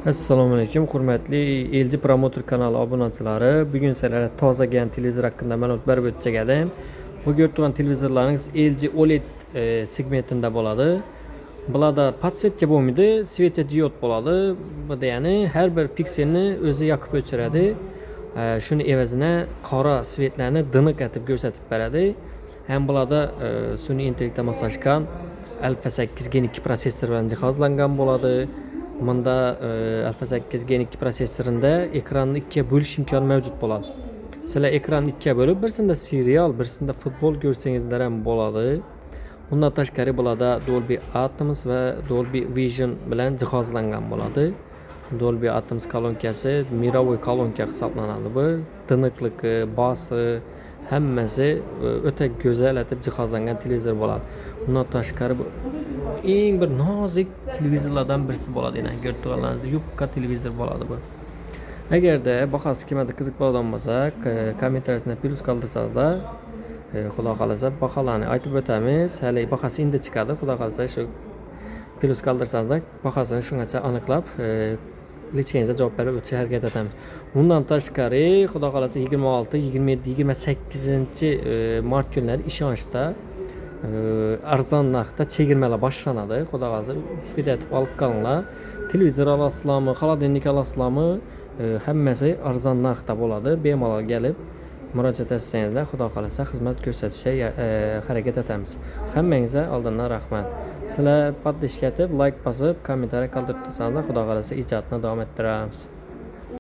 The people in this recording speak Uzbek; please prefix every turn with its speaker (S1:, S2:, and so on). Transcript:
S1: Assalomu alaykum, hurmatli LG Promotor kanali obunachilari. Bugun sizlarga toza kelgan televizor haqida ma'lumot berib o'tmoqchi edim. Bu ko'rib turgan televizorlaringiz LG OLED segmentida bo'ladi. Bularda podsvetka bo'lmaydi, svetodiod bo'ladi. Bu ya'ni har bir pikselni o'zi yoqib o'chiradi. Shuni evazina qora svetlarni diniq etib ko'rsatib beradi. Ham bularda sun'iy intellektga moslashgan Alpha 8 Gen 2 prosessor bilan jihozlangan bo'ladi. Bunda Alpha 8 Gen 2 prosessorida ekranni ikkiga bo'lish imkoni mavjud bo'ladi. Sizlar ekranni ikkiga bo'lib, birisida serial, birisida futbol ko'rsangizlar ham bo'ladi. Undan tashqari bularda Dolby Atmos va Dolby Vision bilan jihozlangan bo'ladi. Dolby Atmos kolonkasi mirovoy kolonka hisoblanadi. Bu tiniqligi, basi hammasi o'ta go'zal etib jihozlangan televizor bo'ladi. Undan tashqari eng bir nozik televizorlardan birisi bo'ladi. Yani ko'rib turganlaringizda yupqa televizor bo'ladi bu. Agarda bahasi kimada qiziq bo'ladigan bo'lsa, kommentariyada plus qoldirsangizlar, xudo xolasa baholarni aytib o'tamiz. Hali bahasi endi chiqadi. Xudo xolasa shu plus qoldirsangizlar, bahasini shungacha aniqlab, lichkangizga javob berib o'tishga harakat etamiz. Bundan tashqari, xudo xolasa 26, 27, 28 mart kunlari ishonchda arzon narxda chegirmalar boshlanadi. Xudo xolasa ustiga aytib olib qolinglar. Televizor olasizlarmi, xolodilnik olasizlarmi, hammasi arzon narxda bo'ladi. Bemalol kelib murojaat etsangizlar, xudo xolasa xizmat ko'rsatishga harakat etamiz. Hammangizga oldindan rahmat. Sizlar podpishka etib, like bosib, kommentariy qoldirib tursangiz, xudo xolasa ijodni davom ettiramiz.